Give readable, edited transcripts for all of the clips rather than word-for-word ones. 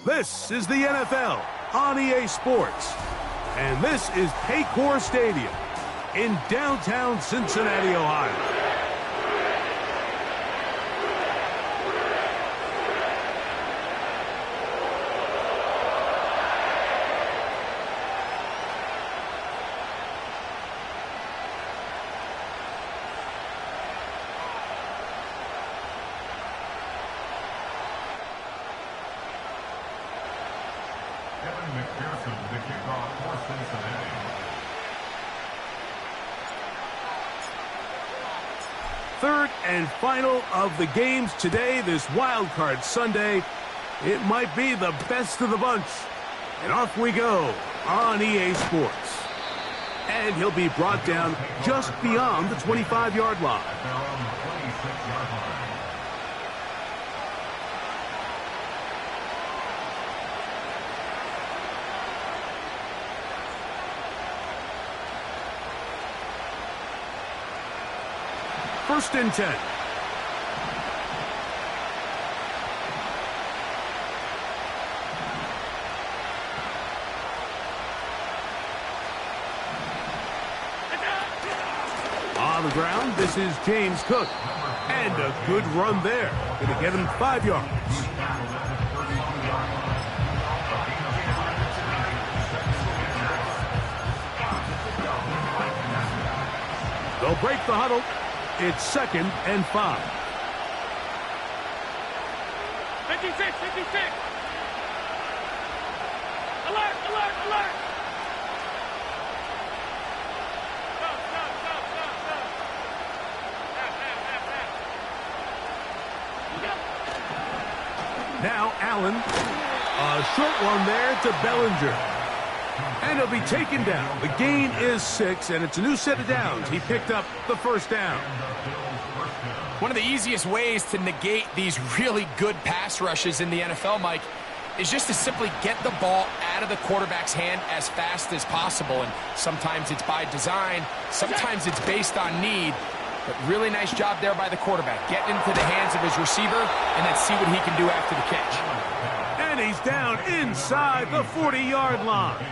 This is the NFL on EA Sports. And this is Paycor Stadium in downtown Cincinnati, Ohio. Third and final of the games today, this Wild Card Sunday. It might be the best of the bunch. And off we go on EA Sports. And he'll be brought down just beyond the 25-yard line. First and 10. On the ground, this is James Cook. And a good run there. Going to get him 5 yards. They'll break the huddle. It's second and 5. 56, 56. Alert, alert, alert. Stop. Now Allen. A short one there to Bellinger. And he'll be taken down. The gain is 6, and it's a new set of downs. He picked up the first down. One of the easiest ways to negate these really good pass rushes in the NFL, Mike, is just to simply get the ball out of the quarterback's hand as fast as possible. And sometimes it's by design, sometimes it's based on need. But really nice job there by the quarterback, getting into the hands of his receiver and then see what he can do after the catch. And he's down inside the 40-yard line.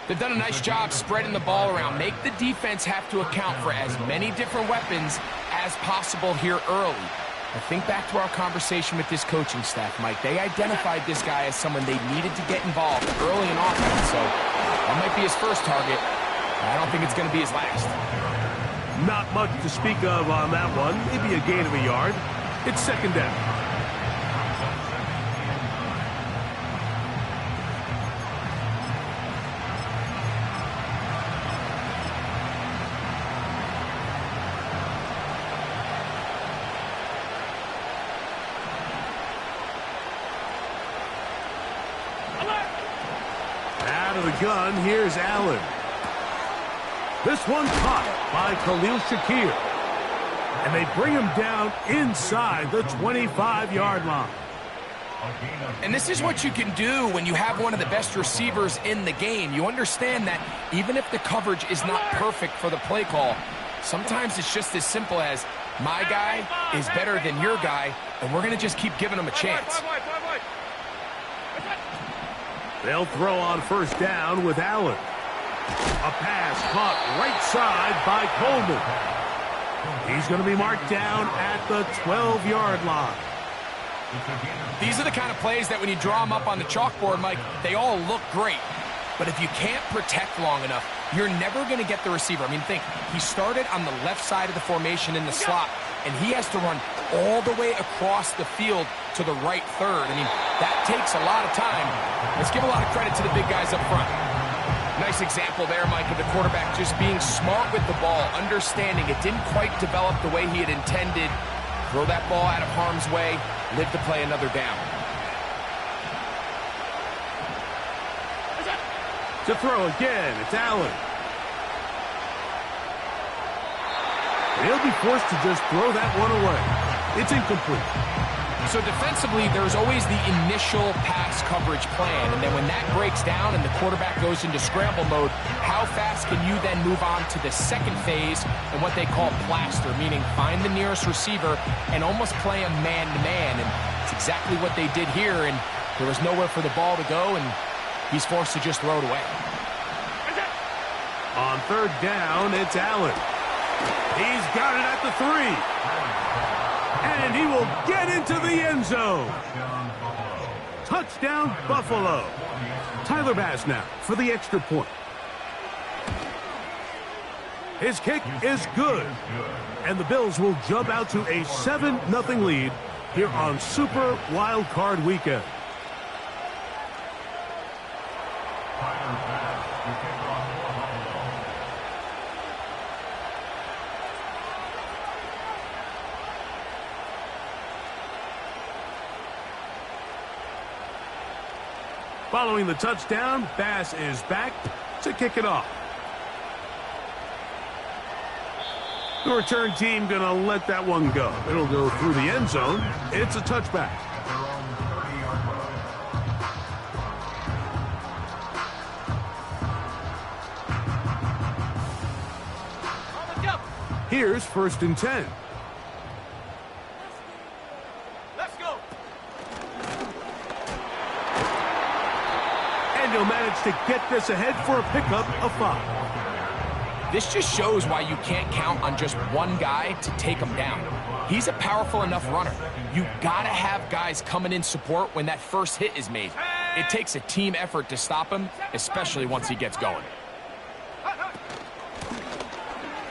They've done a nice job spreading the ball around. Make the defense have to account for as many different weapons as possible here early. I think back to our conversation with this coaching staff, Mike. They identified this guy as someone they needed to get involved early in offense. So that might be his first target. I don't think it's going to be his last. Not much to speak of on that one. Maybe a gain of a yard. It's second down. Gun, here's Allen. This one caught by Khalil Shakir. And they bring him down inside the 25-yard line. And this is what you can do when you have one of the best receivers in the game. You understand that even if the coverage is not perfect for the play call, sometimes it's just as simple as my guy is better than your guy, and we're going to just keep giving him a chance. They'll throw on first down with Allen. A pass caught right side by Coleman. He's going to be marked down at the 12-yard line. These are the kind of plays that when you draw them up on the chalkboard, Mike, they all look great. But if you can't protect long enough, you're never going to get the receiver. I mean, think, he started on the left side of the formation in the slot, and he has to run all the way across the field to the right third. I mean, that takes a lot of time. Let's give a lot of credit to the big guys up front. Nice example there, Mike, of the quarterback just being smart with the ball, understanding it didn't quite develop the way he had intended. Throw that ball out of harm's way, live to play another down. To throw again, it's Allen. He'll be forced to just throw that one away. It's incomplete. So defensively, there's always the initial pass coverage plan, and then when that breaks down and the quarterback goes into scramble mode, how fast can you then move on to the second phase and what they call plaster, meaning find the nearest receiver and almost play a man-to-man, and it's exactly what they did here, and There was nowhere for the ball to go, and he's forced to just throw it away. On third down, it's Allen. He's got it at the 3. And he will get into the end zone. Touchdown, Buffalo. Tyler Bass now for the extra point. His kick is good. And the Bills will jump out to a 7-0 lead here on Super Wild Card Weekend. Following the touchdown, Bass is back to kick it off. The return team going to let that one go. It'll go through the end zone. It's a touchback. Here's 1st and 10. Let's go. And he'll manage to get this ahead for a pickup of 5. This just shows why you can't count on just one guy to take him down. He's a powerful enough runner. You gotta have guys coming in support when that first hit is made. It takes a team effort to stop him, especially once he gets going.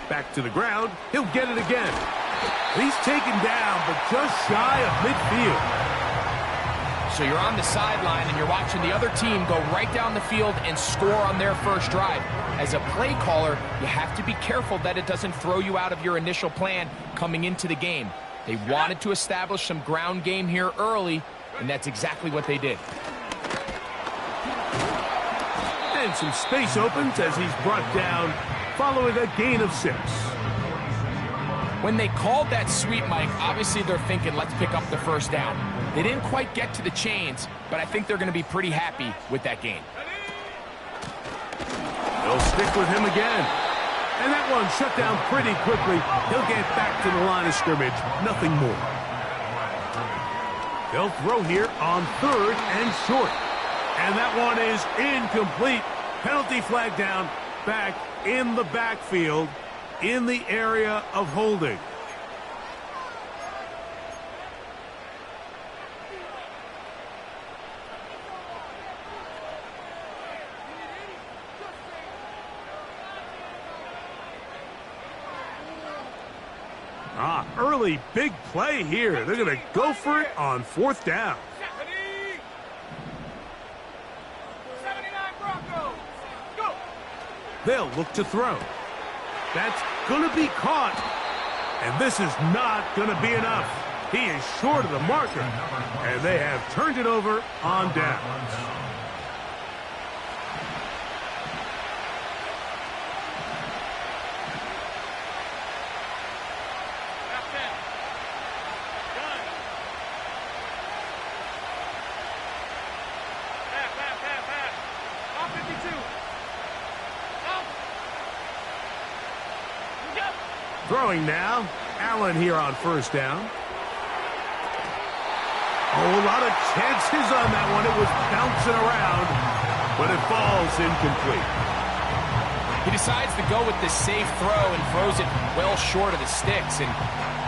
Back to the ground. He'll get it again. He's taken down, but just shy of midfield. So you're on the sideline and you're watching the other team go right down the field and score on their first drive. As a play caller, you have to be careful that it doesn't throw you out of your initial plan coming into the game. They wanted to establish some ground game here early, and that's exactly what they did. And some space opens as he's brought down following a gain of 6. When they called that sweep, Mike, obviously they're thinking, let's pick up the first down. They didn't quite get to the chains, but I think they're going to be pretty happy with that gain. They'll stick with him again. And that one shut down pretty quickly. He'll get back to the line of scrimmage. Nothing more. They'll throw here on 3rd and short. And that one is incomplete. Penalty flag down. Back in the backfield in the area of holding. Early big play here. They're going to go for it on 4th down. 79 Broncos. Go. They'll look to throw. That's going to be caught. And this is not going to be enough. He is short of the marker. And they have turned it over on downs. Throwing now. Allen here on 1st down. Oh, a lot of chances on that one. It was bouncing around, but it falls incomplete. He decides to go with the safe throw and throws it well short of the sticks. And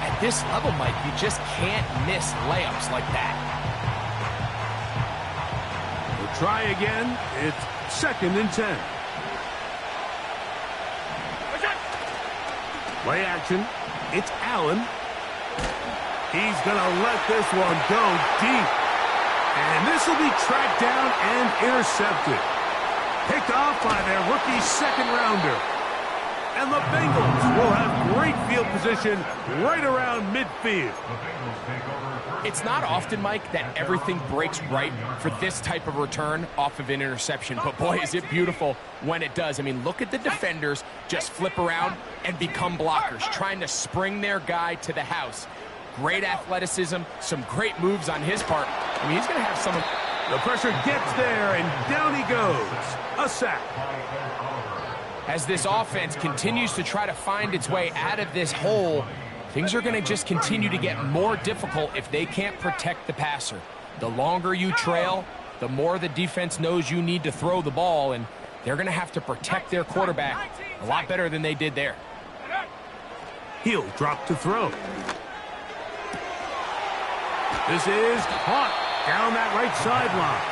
at this level, Mike, you just can't miss layups like that. We'll try again. It's 2nd and 10. Play action. It's Allen. He's going to let this one go deep. And this will be tracked down and intercepted. Picked off by their rookie 2nd rounder. And the Bengals will have great field position right around midfield. It's not often, Mike, that everything breaks right for this type of return off of an interception. But, boy, is it beautiful when it does. I mean, look at the defenders just flip around and become blockers, trying to spring their guy to the house. Great athleticism, some great moves on his part. I mean, he's going to have some... The pressure gets there, and down he goes. A sack. As this offense continues to try to find its way out of this hole, things are going to just continue to get more difficult if they can't protect the passer. The longer you trail, the more the defense knows you need to throw the ball, and they're going to have to protect their quarterback a lot better than they did there. He'll drop to throw. This is caught down that right sideline.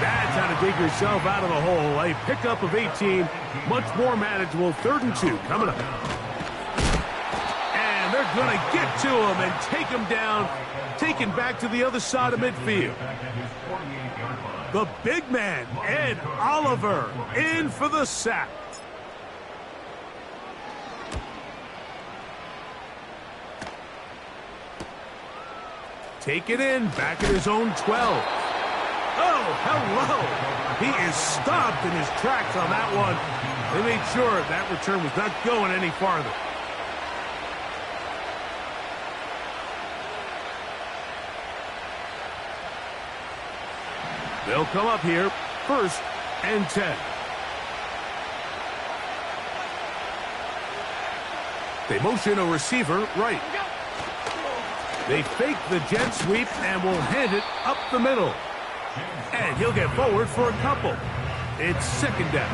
That's how to dig yourself out of the hole. A pickup of 18, much more manageable. 3rd and 2 coming up. And they're going to get to him and take him down, taken back to the other side of midfield. The big man, Ed Oliver, in for the sack. Take it in, back at his own 12. Oh, hello. He is stopped in his tracks on that one. They made sure that return was not going any farther. They'll come up here, 1st and 10. They motion a receiver right. They fake the jet sweep and will hand it up the middle. And he'll get forward for a couple. It's 2nd down.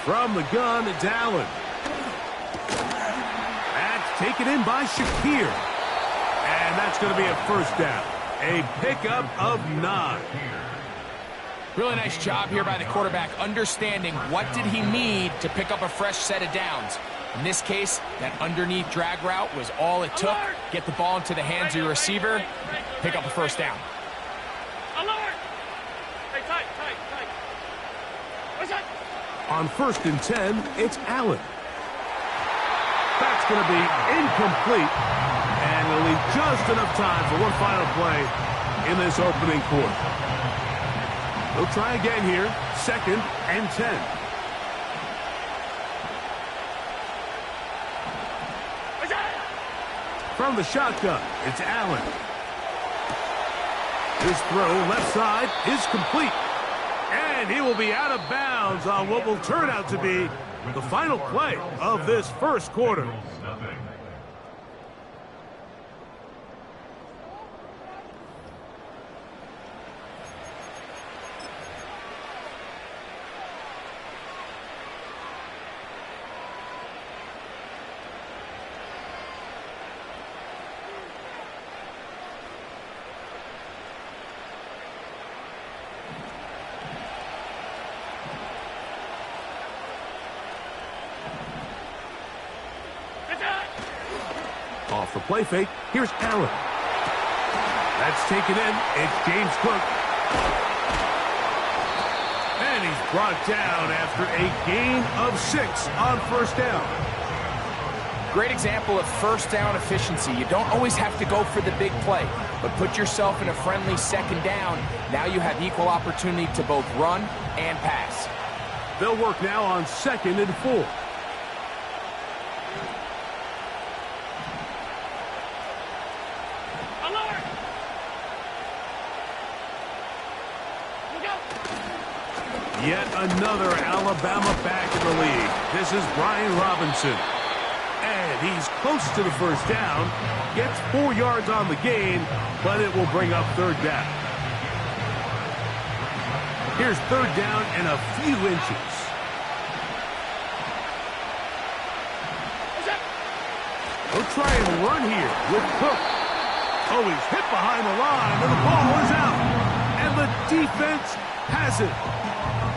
From the gun, it's Allen. That's taken in by Shakir. And that's going to be a 1st down. A pickup of 9. Really nice job here by the quarterback, understanding what did he need to pick up a fresh set of downs. In this case, that underneath drag route was all it took. Get the ball into the hands of your receiver, pick up a 1st down. Alert! Hey, tight. What's that? On 1st and 10, it's Allen. That's going to be incomplete. And it'll leave just enough time for one final play in this opening quarter. They'll try again here, 2nd and 10. From the shotgun, it's Allen. His throw left side is complete. And he will be out of bounds on what will turn out to be the final play of this 1st quarter. Off the play fake, here's Allen. That's taken in. It's James Cook. And he's brought down after a gain of 6 on 1st down. Great example of 1st down efficiency. You don't always have to go for the big play, but put yourself in a friendly 2nd down. Now you have equal opportunity to both run and pass. They'll work now on 2nd and 4. Yet another Alabama back in the league. This is Brian Robinson. And he's close to the 1st down. Gets 4 yards on the gain, but it will bring up 3rd down. Here's 3rd down and a few inches. He'll try and run here with Cook. Oh, he's hit behind the line, and the ball is out. And the defense has it.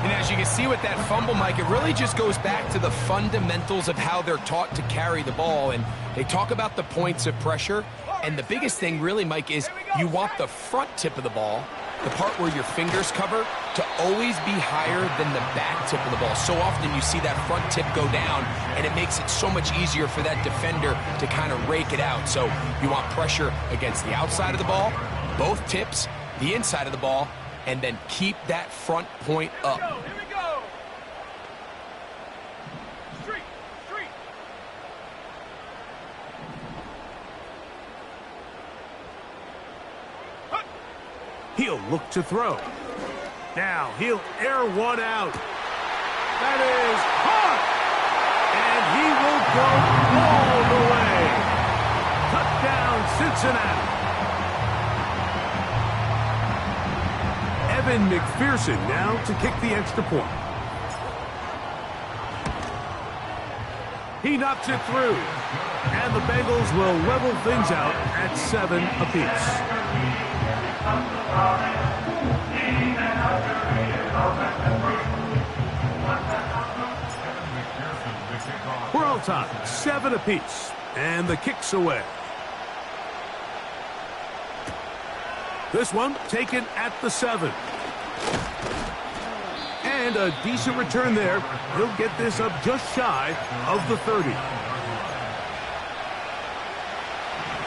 And as you can see with that fumble, Mike, it really just goes back to the fundamentals of how they're taught to carry the ball. And they talk about the points of pressure. And the biggest thing really, Mike, is you want the front tip of the ball, the part where your fingers cover, to always be higher than the back tip of the ball. So often you see that front tip go down, and it makes it so much easier for that defender to kind of rake it out. So you want pressure against the outside of the ball, both tips, the inside of the ball, and then keep that front point up. Here we go. Street. He'll look to throw. Now he'll air one out. That is caught. And he will go all the way. Touchdown, Cincinnati. Evan McPherson now to kick the extra point. He knocks it through. And the Bengals will level things out at 7 apiece. We're all tied, 7 apiece. And the kick's away. This one taken at the 7. And a decent return there. He'll get this up just shy of the 30.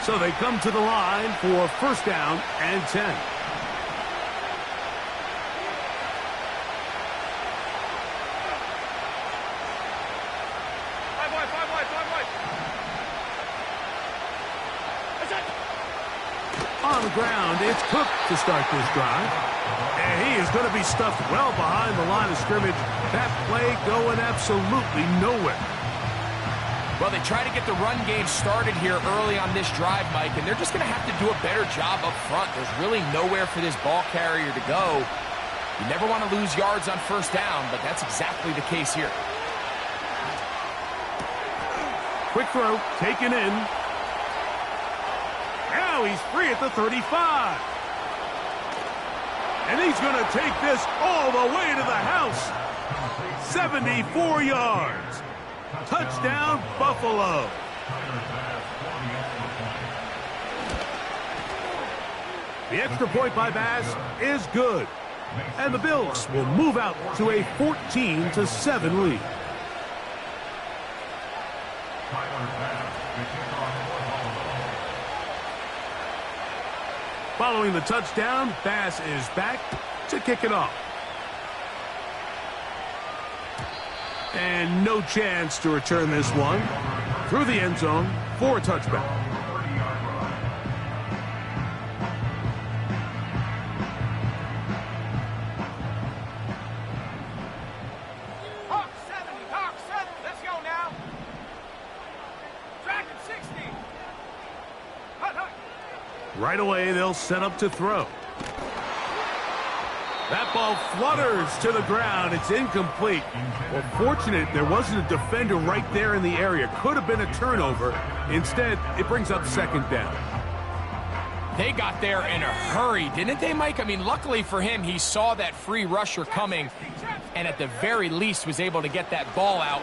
So they come to the line for first down and 10. Five wide. That's it. On the ground, it's Cook to start this drive. And he is going to be stuffed well behind the line of scrimmage. That play going absolutely nowhere. Well, they try to get the run game started here early on this drive, Mike, and they're just going to have to do a better job up front. There's really nowhere for this ball carrier to go. You never want to lose yards on first down, but that's exactly the case here. Quick throw, taken in. Now he's free at the 35. And he's going to take this all the way to the house. 74 yards. Touchdown, Buffalo. The extra point by Bass is good. And the Bills will move out to a 14-7 lead. Following the touchdown, Bass is back to kick it off. And no chance to return this one. Through the end zone for a touchback. Hawk 7. Let's go now. Dragon 60. Hut. Right away, they'll set up to throw. That ball flutters to the ground. It's incomplete. Well, fortunate there wasn't a defender right there in the area. Could have been a turnover. Instead, it brings up second down. They got there in a hurry, didn't they, Mike? I mean, luckily for him, he saw that free rusher coming and at the very least was able to get that ball out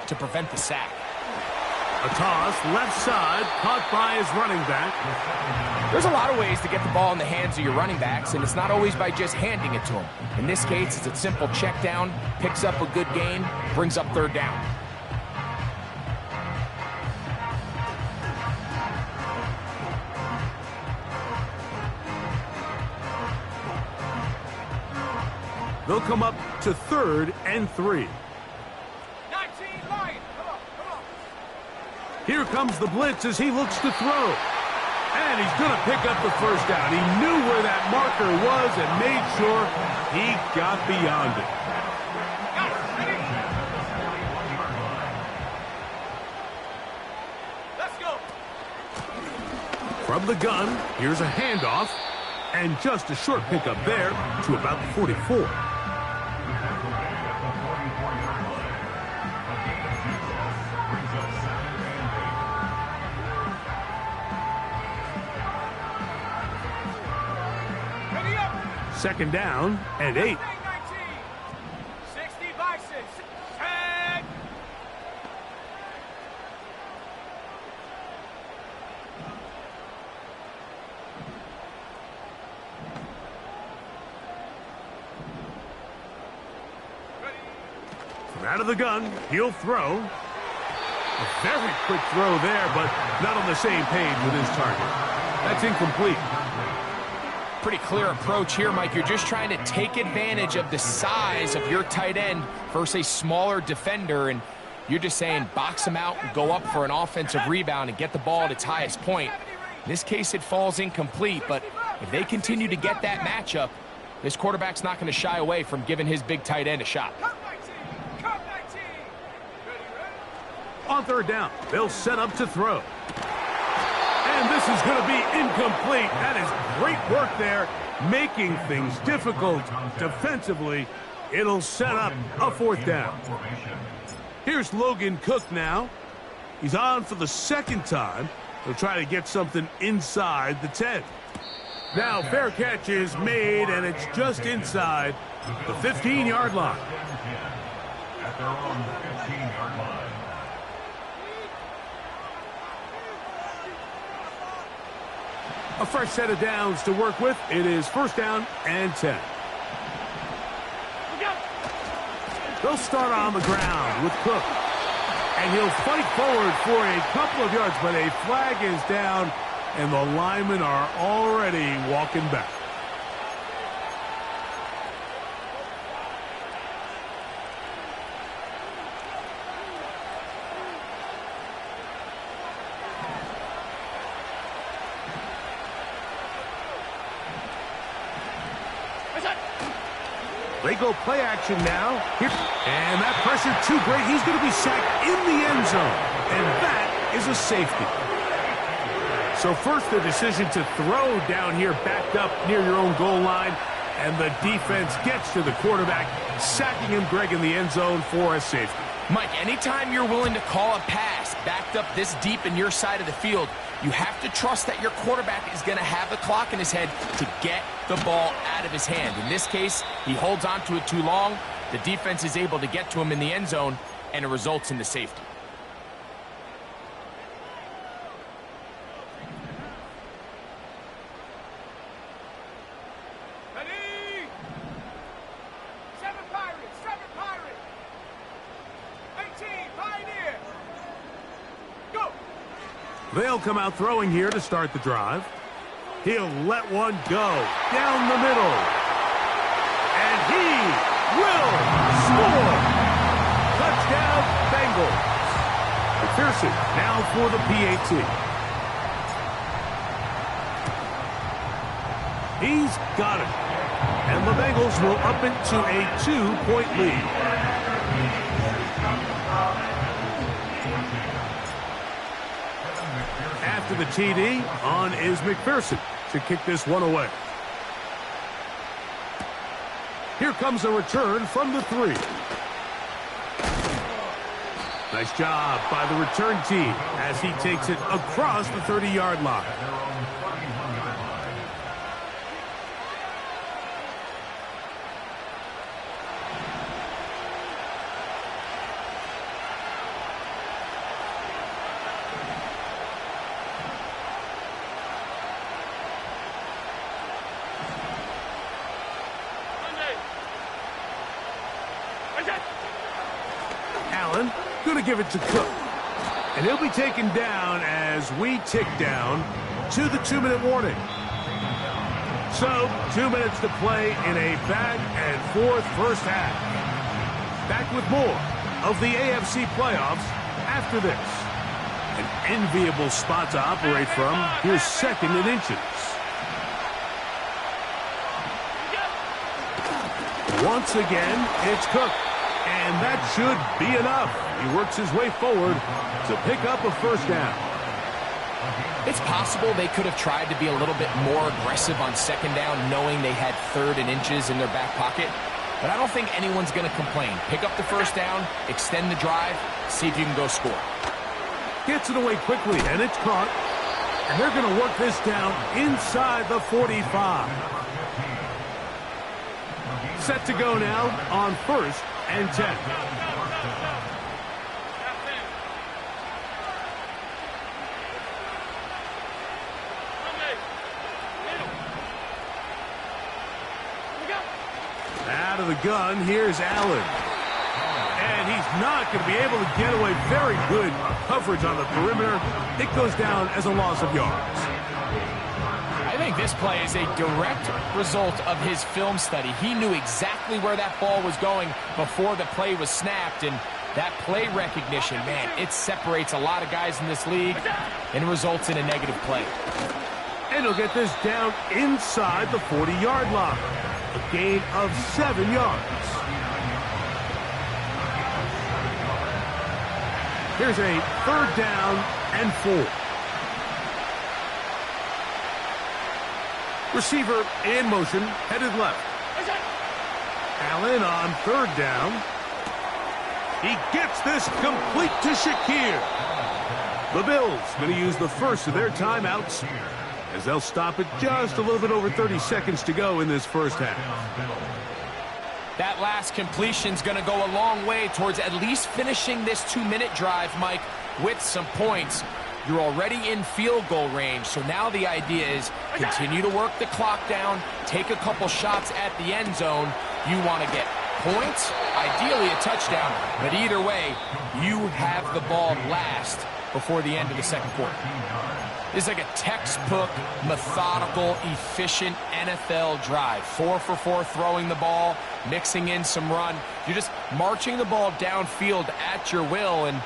to prevent the sack. A toss, left side, caught by his running back. There's a lot of ways to get the ball in the hands of your running backs, and it's not always by just handing it to them. In this case, it's a simple check down, picks up a good gain, brings up third down. They'll come up to 3rd and 3. 19 line. Come on. Here comes the blitz as he looks to throw. And he's going to pick up the first down. He knew where that marker was and made sure he got beyond it. Let's go. From the gun, here's a handoff. And just a short pickup there to about the 44. Second down and 8. 60 by 6. Tag. From out of the gun, he'll throw. A very quick throw there, but not on the same page with his target. That's incomplete. Pretty clear approach here, Mike. You're just trying to take advantage of the size of your tight end versus a smaller defender, and you're just saying box him out and go up for an offensive rebound and get the ball at its highest point. In this case, it falls incomplete, but If they continue to get that matchup, this quarterback's not going to shy away from giving his big tight end a shot. Cut 19. Cut 19. Ready? On third down, they'll set up to throw. And this is going to be incomplete. That is great work there, making things difficult defensively. It'll set up a fourth down. Here's Logan Cook now. He's on for the second time. He'll try to get something inside the 10. Now, fair catch is made, and it's just inside the 15-yard line. At their own 15-yard line. A fresh set of downs to work with. It is first down and 10. They'll start on the ground with Cook. And he'll fight forward for a couple of yards, but a flag is down, and the linemen are already walking back. They go play action now. And that pressure too great. He's going to be sacked in the end zone. And that is a safety. So first the decision to throw down here backed up near your own goal line. And the defense gets to the quarterback, sacking him, Greg, in the end zone for a safety. Mike, anytime you're willing to call a pass backed up this deep in your side of the field, you have to trust that your quarterback is going to have the clock in his head to get the ball out of his hand. In this case, he holds on to it too long. The defense is able to get to him in the end zone, and it results in the safety. Ready? 7 Pirates. 7 Pirates. 18 Pioneer. Go. They'll come out throwing here to start the drive. He'll let one go down the middle. And he will score. Touchdown, Bengals. McPherson now for the PAT. He's got it. And the Bengals will up it to a 2-point lead. After the TD, on is McPherson to kick this one away. Here comes a return from the 3. Nice job by the return team as he takes it across the 30-yard line. Allen going to give it to Cook. And he'll be taken down as we tick down to the 2-minute warning. So, 2 minutes to play in a back-and-forth first half. Back with more of the AFC playoffs after this. An enviable spot to operate from. Here's second and inches. Once again, it's Cook. And that should be enough. He works his way forward to pick up a first down. It's possible they could have tried to be a little bit more aggressive on second down, knowing they had third and inches in their back pocket. But I don't think anyone's going to complain. Pick up the first down, extend the drive, see if you can go score. Gets it away quickly, and it's caught. And they're going to work this down inside the 45. Set to go now on first and 10. Out of the gun, here's Allen. And he's not going to be able to get away. Very good coverage on the perimeter. It goes down as a loss of yards. I think this play is a direct result of his film study. He knew exactly where that ball was going before the play was snapped, and that play recognition, man, it separates a lot of guys in this league and results in a negative play. And he'll get this down inside the 40-yard line. A gain of 7 yards. Here's a 3rd down and 4. Receiver in motion, headed left. Allen on 3rd down. He gets this complete to Shakir. The Bills going to use the first of their timeouts as they'll stop it just a little bit over 30 seconds to go in this first half. That last completion's going to go a long way towards at least finishing this 2-minute drive, Mike, with some points. You're already in field goal range, so now the idea is continue to work the clock down, take a couple shots at the end zone. You want to get points, ideally a touchdown, but either way, you have the ball last before the end of the second quarter. This is like a textbook, methodical, efficient NFL drive. 4 for 4 throwing the ball, mixing in some run. You're just marching the ball downfield at your will, and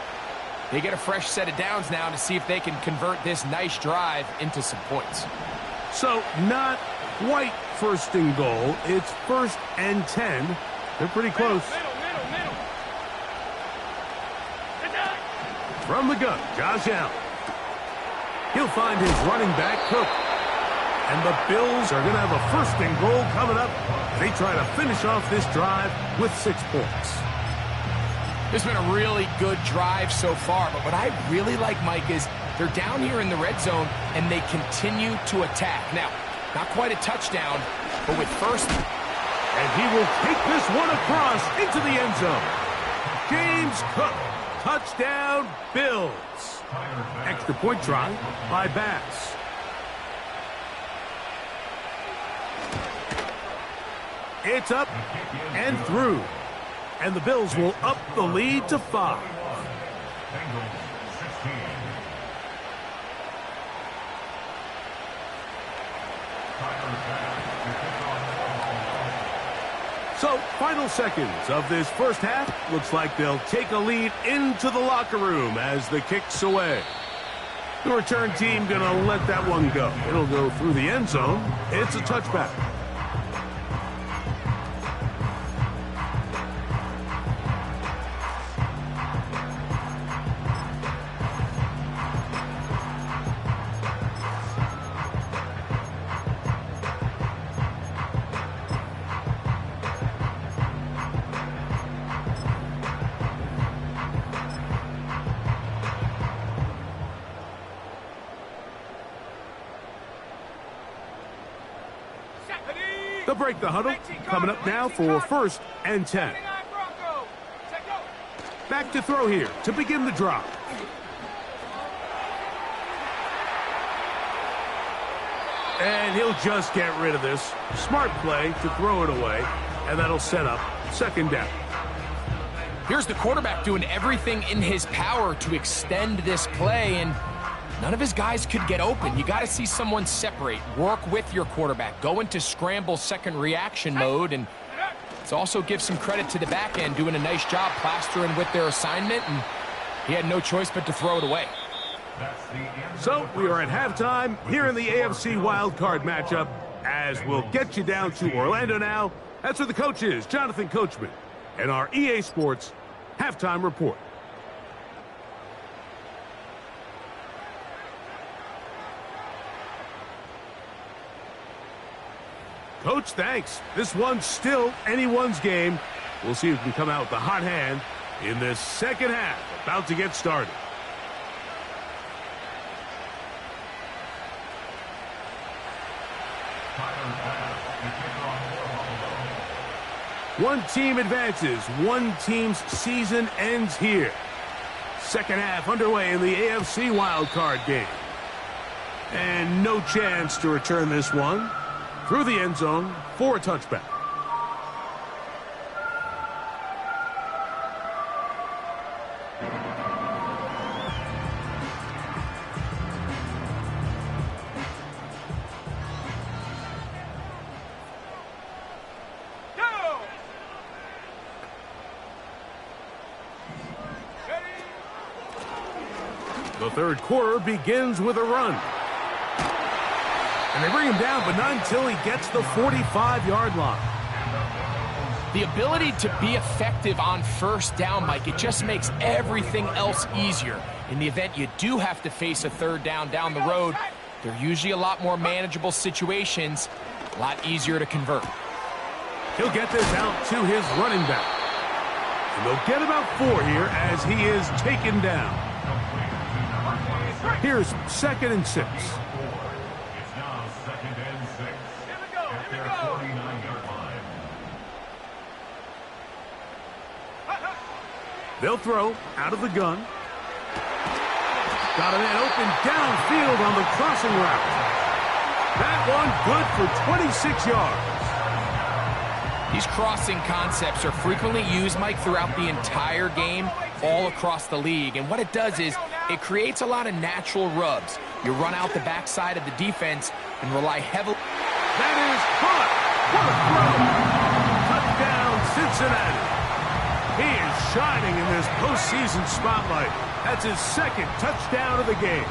they get a fresh set of downs now to see if they can convert this nice drive into some points. So not quite 1st and goal. It's 1st and 10. They're pretty close. Middle. From the gun, Josh Allen. He'll find his running back, Cook. And the Bills are going to have a 1st and goal coming up. They try to finish off this drive with 6 points. This has been a really good drive so far, but what I really like, Mike, is they're down here in the red zone, and they continue to attack. Now, not quite a touchdown, but with 1st. And he will take this one across into the end zone. James Cook, touchdown, Bills. Extra point try by Bass. It's up and through. And the Bills will up the lead to 5. So, final seconds of this first half. Looks like they'll take a lead into the locker room as the kick's away. The return team going to let that one go. It'll go through the end zone. It's a touchback. They'll break the huddle. Coming up now for 1st and 10. Back to throw here to begin the drive. And he'll just get rid of this. Smart play to throw it away, and that'll set up 2nd down. Here's the quarterback doing everything in his power to extend this play, and none of his guys could get open. You got to see someone separate, work with your quarterback, go into scramble second reaction mode, and it also gives some credit to the back end doing a nice job plastering with their assignment, and he had no choice but to throw it away. So we are at halftime here in the AFC wildcard matchup as we'll get you down to Orlando now. That's where the coach is, Jonathan Coachman, and our EA Sports halftime report. Coach, thanks. This one's still anyone's game. We'll see who can come out with the hot hand in this second half. About to get started. One team advances. One team's season ends here. Second half underway in the AFC wildcard game. And no chance to return this one. Through the end zone for a touchback. Go! The third quarter begins with a run. And they bring him down, but not until he gets the 45-yard line. The ability to be effective on first down, Mike, it just makes everything else easier. In the event you do have to face a third down the road, they're usually a lot more manageable situations, a lot easier to convert. He'll get this out to his running back. And they'll get about 4 here as he is taken down. Here's 2nd and 6. It's now 2nd and 6. At their 49-yard line. They'll throw out of the gun. Got a man open downfield on the crossing route. That one good for 26 yards. These crossing concepts are frequently used, Mike, throughout the entire game, all across the league. And what it does is it creates a lot of natural rubs. You run out the backside of the defense and rely heavily. That is caught. What a throw. Touchdown, Cincinnati. He is shining in this postseason spotlight. That's his 2nd touchdown of the game.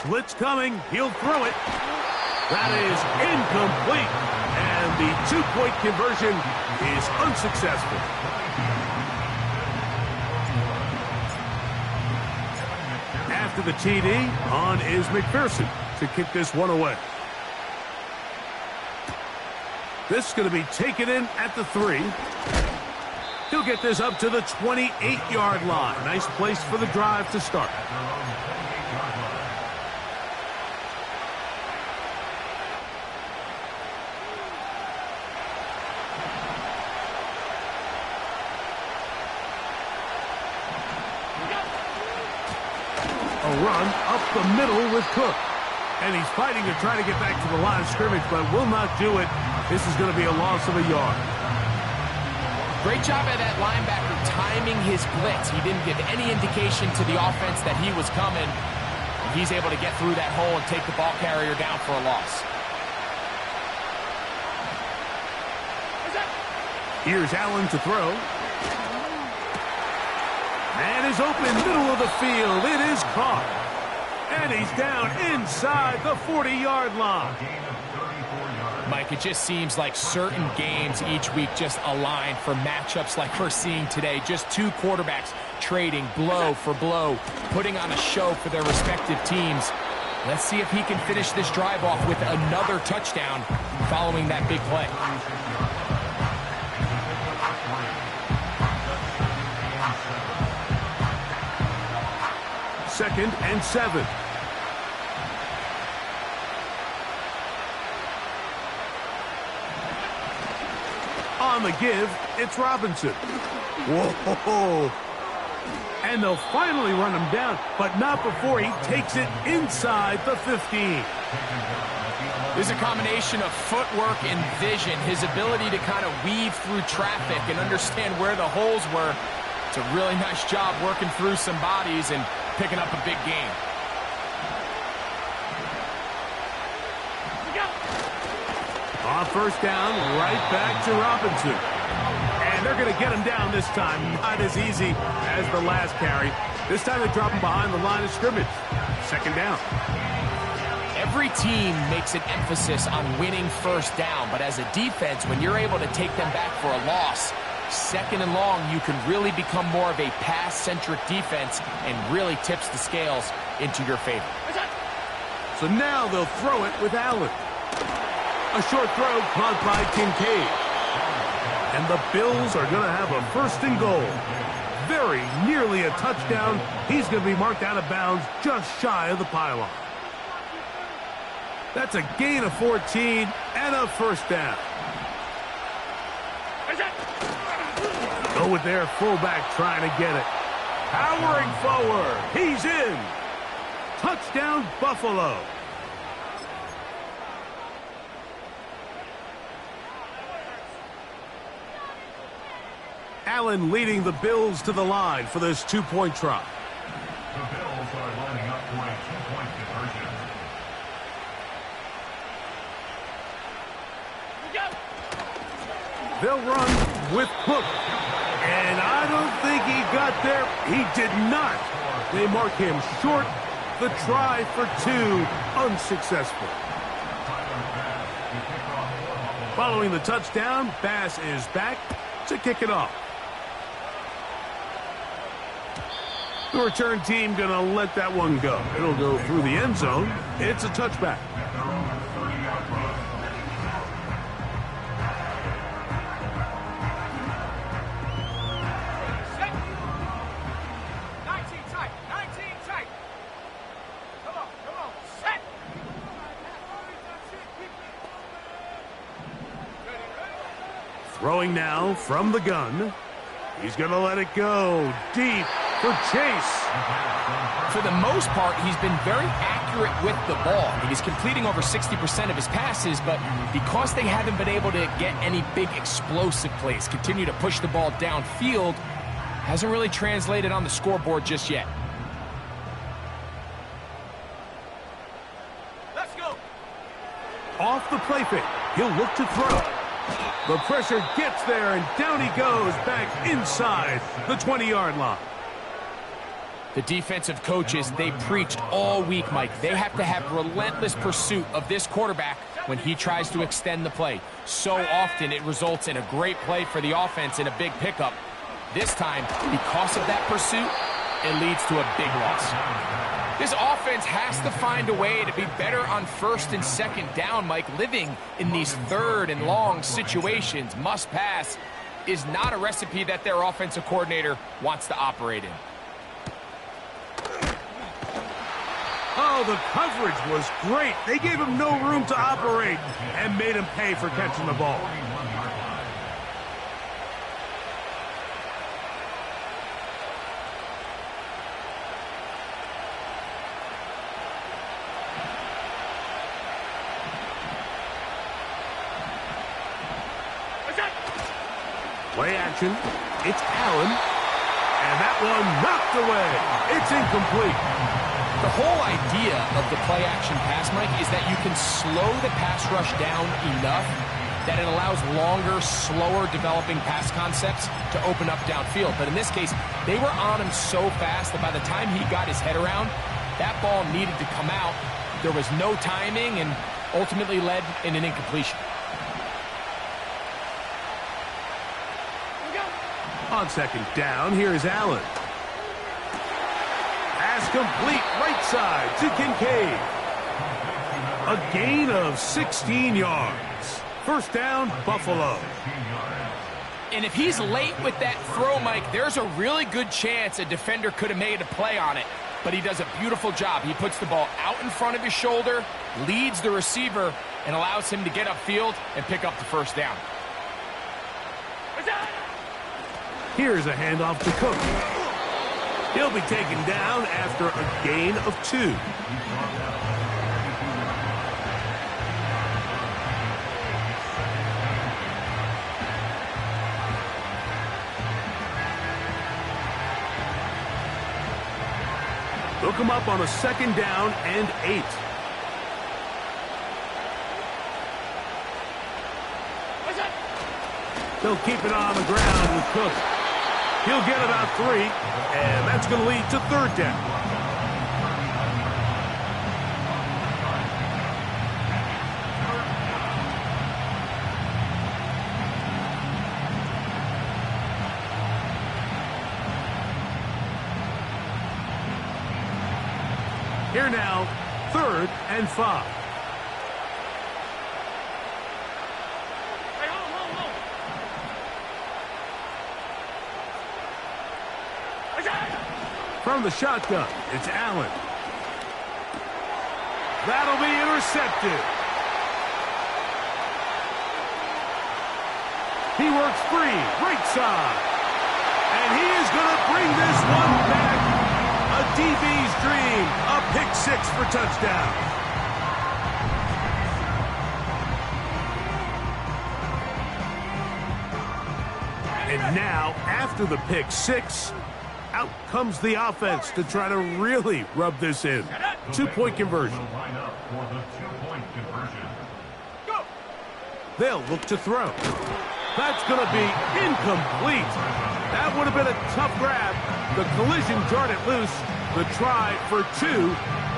Blitz coming. He'll throw it. That is incomplete. And the 2-point conversion is unsuccessful. After the TD, on is McPherson to kick this one away. This is going to be taken in at the 3. He'll get this up to the 28-yard line. Nice place for the drive to start. Run up the middle with Cook. And he's fighting to try to get back to the line of scrimmage, but will not do it. This is going to be a loss of a yard. Great job by that linebacker timing his blitz. He didn't give any indication to the offense that he was coming. He's able to get through that hole and take the ball carrier down for a loss. Here's Allen to throw. Man is open, middle of the field. It is caught. And he's down inside the 40-yard line. Mike, it just seems like certain games each week just align for matchups like we're seeing today. Just 2 quarterbacks trading blow for blow, putting on a show for their respective teams. Let's see if he can finish this drive off with another touchdown following that big play. 2nd and 7. On the give, it's Robinson. Whoa! And they'll finally run him down, but not before he takes it inside the 15. There's a combination of footwork and vision, his ability to kind of weave through traffic and understand where the holes were. It's a really nice job working through some bodies and picking up a big game. On first down, right back to Robinson. And they're going to get him down this time. Not as easy as the last carry. This time they drop him behind the line of scrimmage. 2nd down. Every team makes an emphasis on winning first down, but as a defense, when you're able to take them back for a loss, 2nd and long, you can really become more of a pass-centric defense and really tips the scales into your favor. So now they'll throw it with Allen. A short throw caught by Kincaid. And the Bills are going to have a 1st and goal. Very nearly a touchdown. He's going to be marked out of bounds just shy of the pylon. That's a gain of 14 and a 1st down. Go with their fullback trying to get it. Powering forward. He's in. Touchdown, Buffalo. Allen leading the Bills to the line for this 2-point try. The Bills are lining up for a 2-point conversion. They'll run with Cook. And I don't think he got there. He did not. They mark him short. The try for 2, unsuccessful. Following the touchdown, Bass is back to kick it off. The return team going to let that one go. It'll go through the end zone. It's a touchback. Throwing now from the gun. He's going to let it go deep for Chase. For the most part, he's been very accurate with the ball. He's completing over 60% of his passes, but because they haven't been able to get any big explosive plays, continue to push the ball downfield, hasn't really translated on the scoreboard just yet. Let's go. Off the play fake. He'll look to throw. The pressure gets there, and down he goes back inside the 20-yard line. The defensive coaches, they preached all week, Mike. They have to have relentless pursuit of this quarterback when he tries to extend the play. So often it results in a great play for the offense and a big pickup. This time, because of that pursuit, it leads to a big loss. This offense has to find a way to be better on first and second down, Mike. Living in these third and long situations, must pass, is not a recipe that their offensive coordinator wants to operate in. Oh, the coverage was great. They gave him no room to operate and made him pay for catching the ball. Play action. It's Allen. And that one knocked away. It's incomplete. The whole idea of the play action pass, Mike, is that you can slow the pass rush down enough that it allows longer, slower developing pass concepts to open up downfield. But in this case, they were on him so fast that by the time he got his head around, that ball needed to come out. There was no timing and ultimately led in an incompletion. On second down, here's Allen. Pass complete, right side to Kincaid. A gain of 16 yards. First down, Buffalo. And if he's late with that throw, Mike, there's a really good chance a defender could have made a play on it. But he does a beautiful job. He puts the ball out in front of his shoulder, leads the receiver, and allows him to get upfield and pick up the first down. Here's a handoff to Cook. He'll be taken down after a gain of 2. Look him up on a second down and 8. They'll keep it on the ground with Cook. He'll get about 3, and that's going to lead to third down. Here now, 3rd and 5. From the shotgun, it's Allen. That'll be intercepted. He works free, right side. And he is going to bring this one back. A DB's dream, a pick 6 for touchdown. And now, after the pick 6, out comes the offense to try to really rub this in. 2-point conversion. Go. They'll look to throw. That's going to be incomplete. That would have been a tough grab. The collision jarred it loose. The try for 2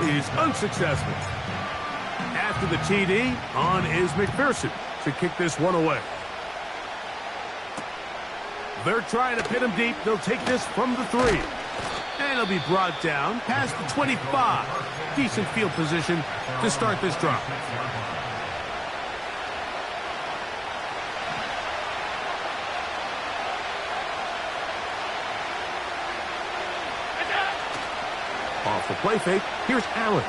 is unsuccessful. After the TD, on is McPherson to kick this one away. They're trying to pin him deep. They'll take this from the 3. And he'll be brought down past the 25. Decent field position to start this drive. Off the play fake, here's Allen.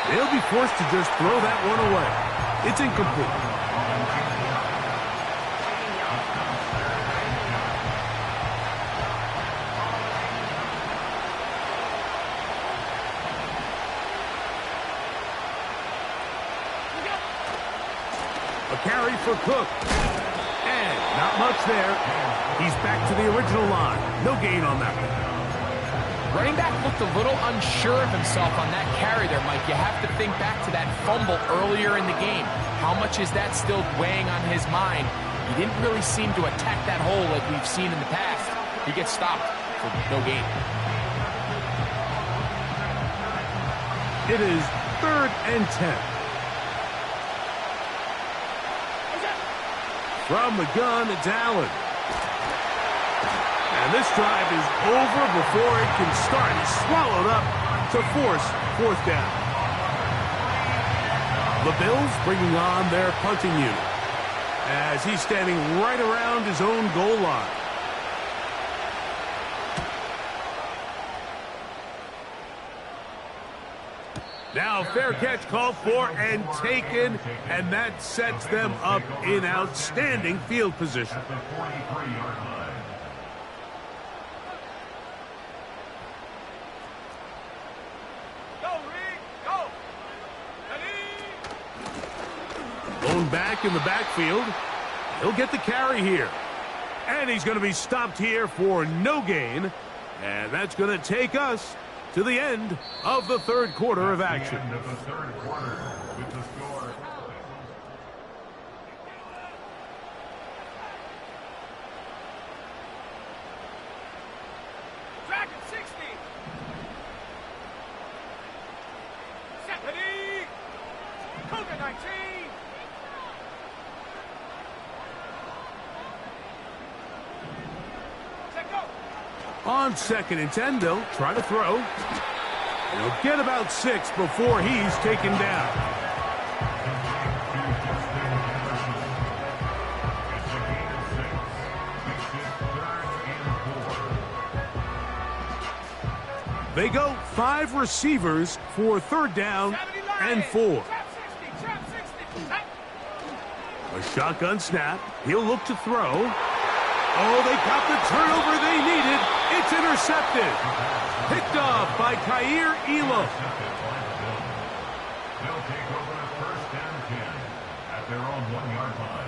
They'll be forced to just throw that one away. It's incomplete. A carry for Cook. And not much there. He's back to the original line. No gain on that one. Running back looked a little unsure of himself on that carry there, Mike. You have to think back to that fumble earlier in the game. How much is that still weighing on his mind? He didn't really seem to attack that hole like we've seen in the past. He gets stopped for no gain. It is 3rd and 10. From the gun, it's Allen. And this drive is over before it can start. He's swallowed up to force 4th down. The Bills bringing on their punting unit as he's standing right around his own goal line. Now fair catch called for and taken, and that sets them up in outstanding field position. Blown back in the backfield. He'll get the carry here. And he's going to be stopped here for no gain. And that's going to take us to the end of the 3rd quarter of action. Dragon 60. Stephanie. Cougar 19. Set go. On 2nd and 10, they'll try to throw. And he'll get about 6 before he's taken down. They go 5 receivers for 3rd down and 4. A shotgun snap. He'll look to throw. Oh, they got the turnover they needed. It's intercepted. Picked off by Kaiir Elam. They'll take over a 1st and 10 at their own 1-yard line.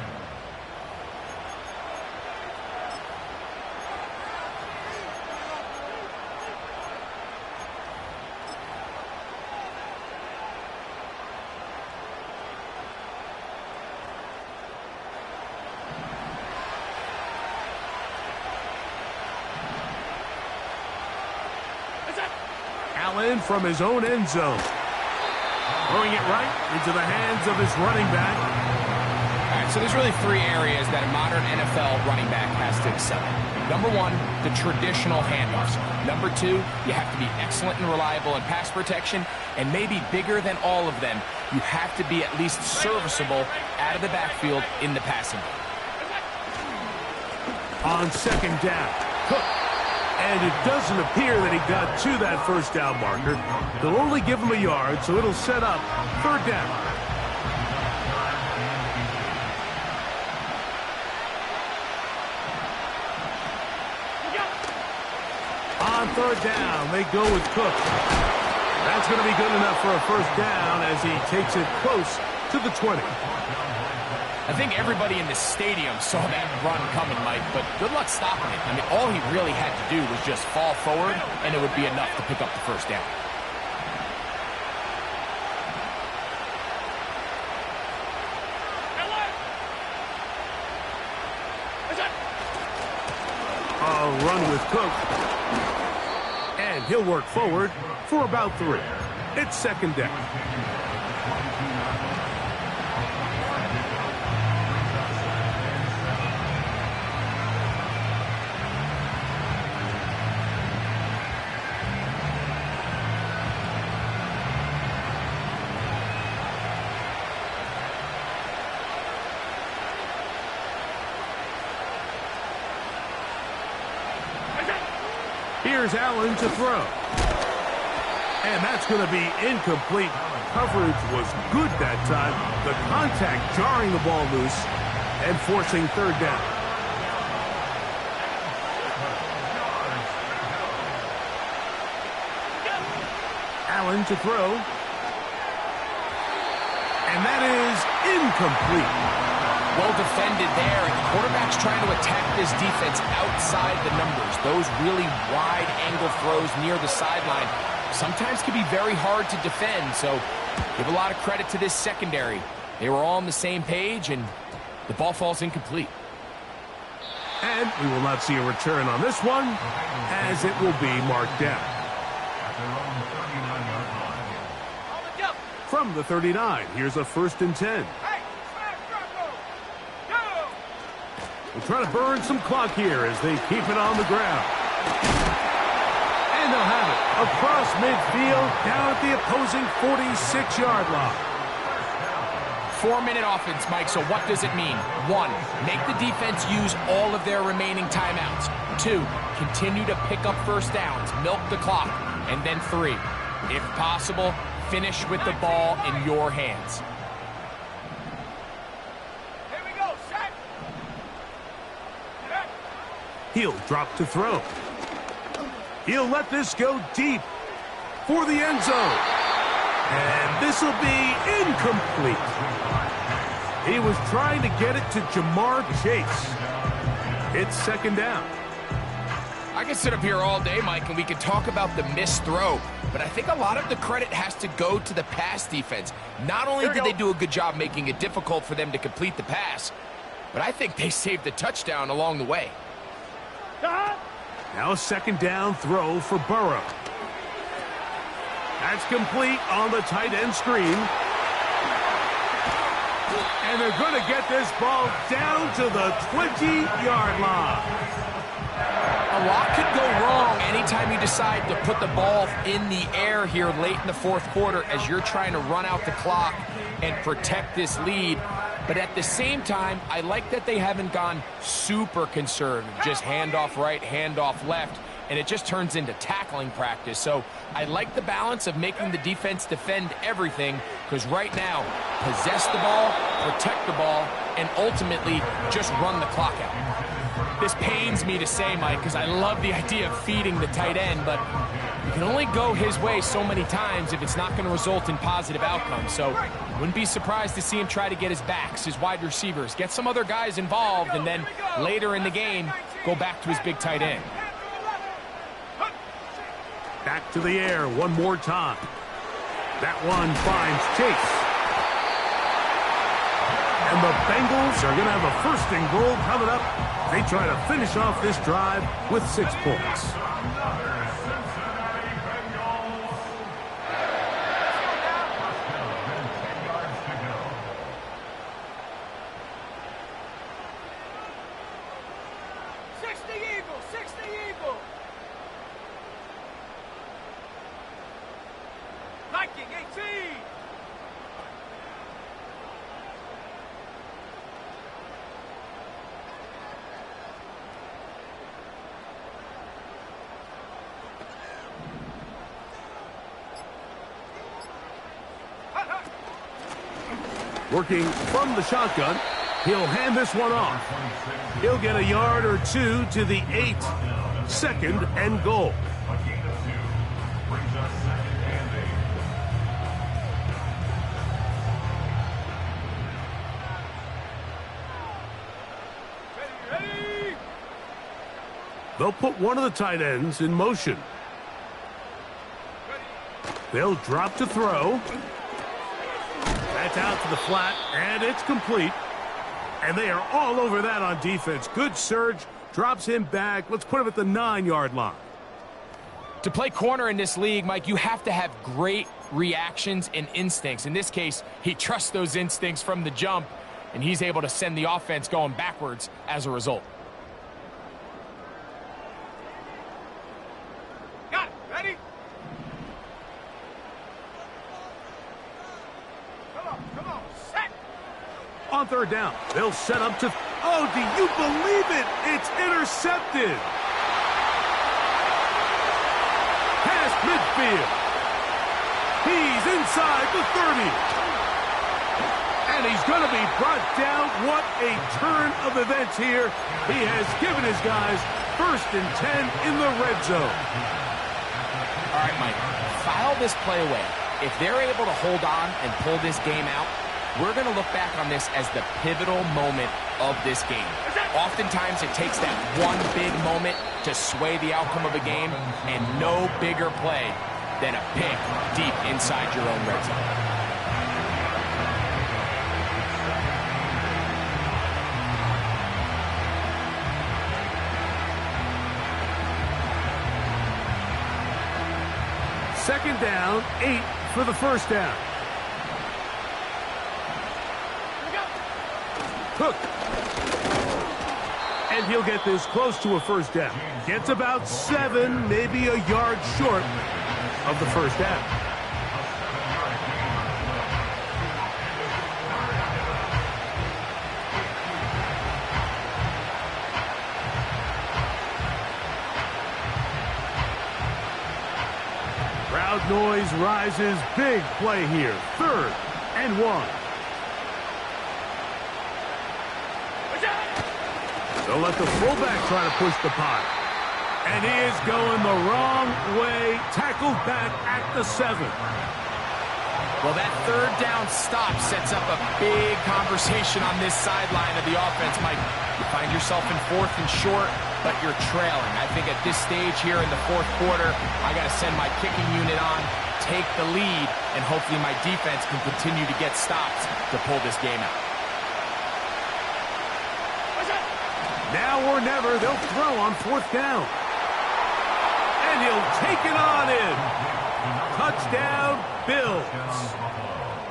Allen from his own end zone. Throwing it right into the hands of his running back. All right, so there's really 3 areas that a modern NFL running back has to excel in. Number 1, the traditional handoffs. Number 2, you have to be excellent and reliable in pass protection. And maybe bigger than all of them, you have to be at least serviceable out of the backfield in the passing game. On 2nd down, Cook. And it doesn't appear that he got to that 1st down marker. They'll only give him a yard, so it'll set up 3rd down. On 3rd down, they go with Cook. That's going to be good enough for a 1st down as he takes it close to the 20. I think everybody in the stadium saw that run coming, Mike, but good luck stopping it. I mean, all he really had to do was just fall forward, and it would be enough to pick up the 1st down. run with Cook. And he'll work forward for about 3. It's second down. Here's Allen to throw. And that's going to be incomplete. Coverage was good that time. The contact jarring the ball loose and forcing third down. Allen to throw. And that is incomplete. Well defended there, and the quarterback's trying to attack this defense outside the numbers. Those really wide-angle throws near the sideline sometimes can be very hard to defend, so give a lot of credit to this secondary. They were all on the same page, and the ball falls incomplete. And we will not see a return on this one, as it will be marked down. From the 39, here's a 1st and 10. We'll try to burn some clock here as they keep it on the ground. And they'll have it across midfield down at the opposing 46-yard line. 4-minute offense, Mike, so what does it mean? 1, make the defense use all of their remaining timeouts. 2, continue to pick up first downs, milk the clock. And then 3, if possible, finish with the ball in your hands. He'll drop to throw. He'll let this go deep for the end zone. And this will be incomplete. He was trying to get it to Jamar Chase. It's second down. I can sit up here all day, Mike, and we can talk about the missed throw, but I think a lot of the credit has to go to the pass defense. Not only did they do a good job making it difficult for them to complete the pass, but I think they saved the touchdown along the way. Now a second down throw for Burrow. That's complete on the tight end screen. And they're going to get this ball down to the 20-yard line. A lot could go wrong anytime you decide to put the ball in the air here late in the 4th quarter as you're trying to run out the clock and protect this lead. But at the same time, I like that they haven't gone super conservative, just handoff right, handoff left, and it just turns into tackling practice. So I like the balance of making the defense defend everything, because right now, possess the ball, protect the ball, and ultimately just run the clock out. This pains me to say, Mike, because I love the idea of feeding the tight end, but you can only go his way so many times if it's not going to result in positive outcomes. So wouldn't be surprised to see him try to get his backs, his wide receivers, get some other guys involved, and then later in the game, go back to his big tight end. Back to the air one more time. That one finds Chase. And the Bengals are going to have a 1st and goal coming up. They try to finish off this drive with 6 points. Working from the shotgun, he'll hand this one off. He'll get a yard or 2 to the 8. 2nd and goal. They'll put one of the tight ends in motion. They'll drop to throw. That's out to the flat, and it's complete. And they are all over that on defense. Good surge, Drops him back. Let's put him at the 9-yard line. To play corner in this league, Mike, you have to have great reactions and instincts. In this case, he trusts those instincts from the jump, and he's able to send the offense going backwards as a result. Got it. Ready? Come on. Set. On third down, they'll set up to... Oh, do you believe it? It's intercepted. Past midfield. He's inside the 30. And he's going to be brought down. What a turn of events here. He has given his guys 1st and 10 in the red zone. All right, Mike, file this play away. If they're able to hold on and pull this game out, we're going to look back on this as the pivotal moment of this game. Oftentimes, it takes that one big moment to sway the outcome of a game, and no bigger play than a pick deep inside your own red zone. Second down, 8 for the first down. Cook. And he'll get this close to a first down. Gets about 7, maybe a yard short of the first down. Crowd noise rises. Big play here. 3rd and 1. They'll let the fullback try to push the pot. And he is going the wrong way. Tackled back at the 7. Well, that third down stop sets up a big conversation on this sideline of the offense, Mike. You find yourself in 4th and short, but you're trailing. I think at this stage here in the 4th quarter, I got to send my kicking unit on, take the lead, and hopefully my defense can continue to get stops to pull this game out. Now or never, they'll throw on 4th down. And he'll take it on in. Touchdown, Bills.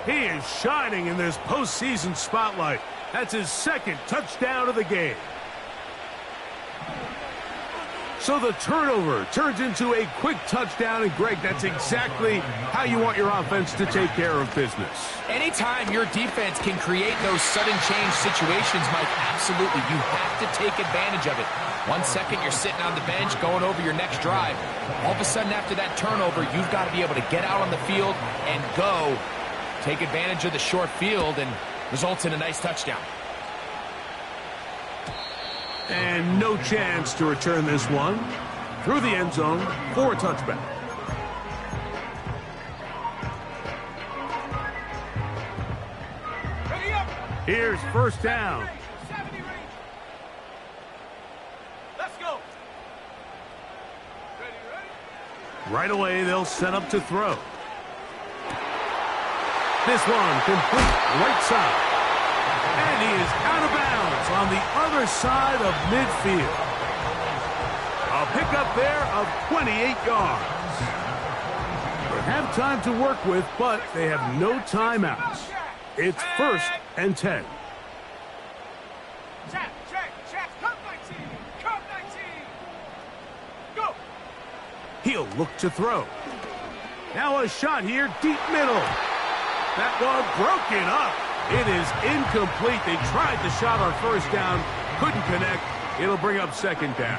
He is shining in this postseason spotlight. That's his 2nd touchdown of the game. So the turnover turns into a quick touchdown, and Greg, that's exactly how you want your offense to take care of business. Anytime your defense can create those sudden change situations, Mike, absolutely, you have to take advantage of it. 1 second, you're sitting on the bench going over your next drive. All of a sudden, after that turnover, you've got to be able to get out on the field and go. Take advantage of the short field, and results in a nice touchdown. And no chance to return this one. Through the end zone for a touchback. Ready up. Here's first down. 70 range. Let's go. Ready. Right away, they'll set up to throw. This one complete right side. And he is out of bounds on the other side of midfield. A pickup there of 28 yards. They have time to work with, but they have no timeouts. It's 1st and 10. Check. Cut 19. Cut 19. Go. He'll look to throw. Now a shot here, deep middle. That one broken up. It is incomplete. They tried the shot on first down, couldn't connect. It'll bring up 2nd down.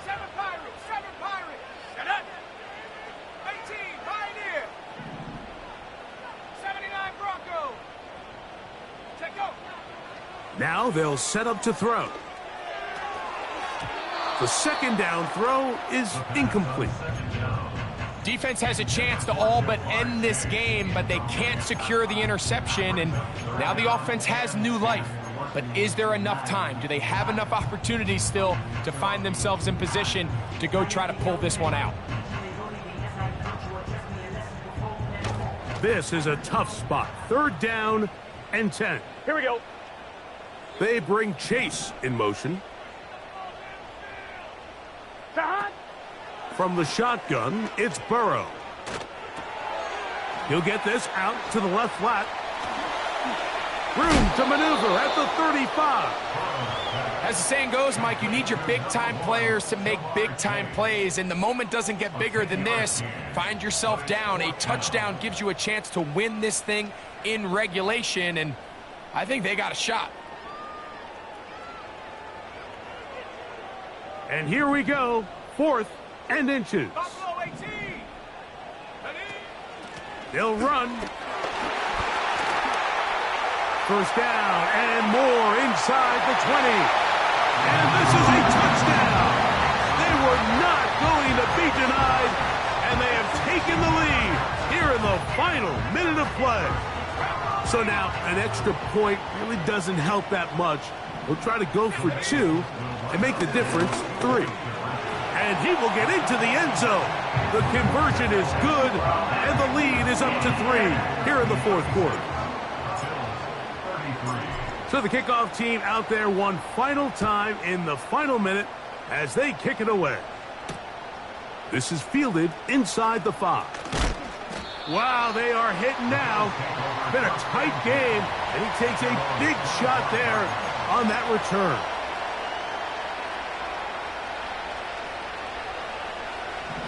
7 Pirates. Get up. 18 Pioneer. 79 Bronco. Take go. Now they'll set up to throw. The 2nd down throw is incomplete. Defense has a chance to all but end this game, but they can't secure the interception, and now the offense has new life. But is there enough time? Do they have enough opportunities still to find themselves in position to go try to pull this one out? This is a tough spot. 3rd down and 10. Here we go. They bring Chase in motion. From the shotgun, it's Burrow. He'll get this out to the left flat. Room to maneuver at the 35. As the saying goes, Mike, you need your big-time players to make big-time plays, and the moment doesn't get bigger than this. Find yourself down. A touchdown gives you a chance to win this thing in regulation, and I think they got a shot. And here we go, 4th and inches. Buffalo 18. They'll run. First down and more inside the 20. And this is a touchdown. They were not going to be denied, and they have taken the lead here in the final minute of play. So now an extra point really doesn't help that much. We'll try to go for 2 and make the difference 3. And he will get into the end zone. The conversion is good, and the lead is up to 3 here in the 4th quarter. So the kickoff team out there one final time in the final minute as they kick it away. This is fielded inside the 5. Wow, they are hitting now. It's been a tight game, and he takes a big shot there on that return.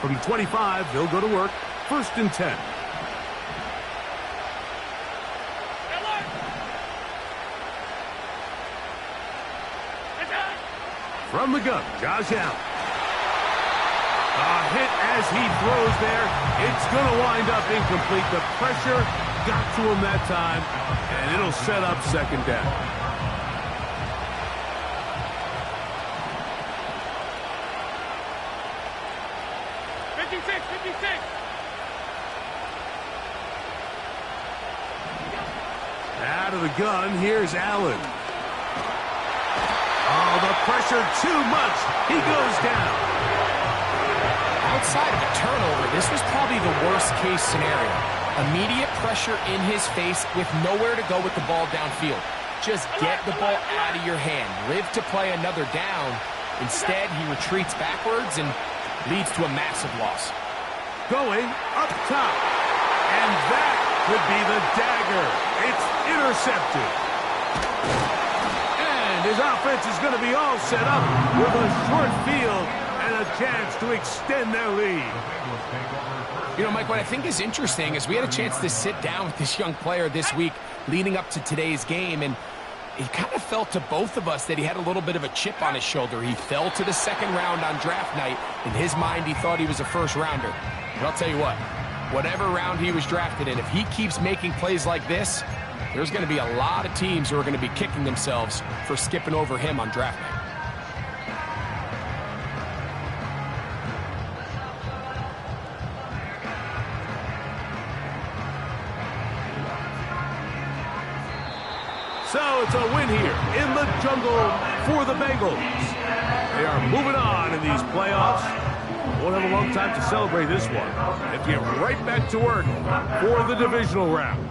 From the 25, they'll go to work. 1st and 10. From the gun, Josh Allen. A hit as he throws there. It's going to wind up incomplete. The pressure got to him that time, and it'll set up 2nd down. Out of the gun, here's Allen. Oh, the pressure too much. He goes down. Outside of a turnover, this was probably the worst-case scenario. Immediate pressure in his face with nowhere to go with the ball downfield. Just get the ball out of your hand. Live to play another down. Instead, he retreats backwards and leads to a massive loss. Going up top. And that could be the dagger. It's intercepted. And his offense is going to be all set up with a short field and a chance to extend their lead. You know, Mike, what I think is interesting is we had a chance to sit down with this young player this week leading up to today's game, and it kind of felt to both of us that he had a little bit of a chip on his shoulder. He fell to the 2nd round on draft night. In his mind, he thought he was a 1st rounder. But I'll tell you what, whatever round he was drafted in, if he keeps making plays like this, there's going to be a lot of teams who are going to be kicking themselves for skipping over him on draft night. So it's a win here in the jungle for the Bengals. They are moving on in these playoffs. Won't have a long time to celebrate this one. They get right back to work for the divisional round.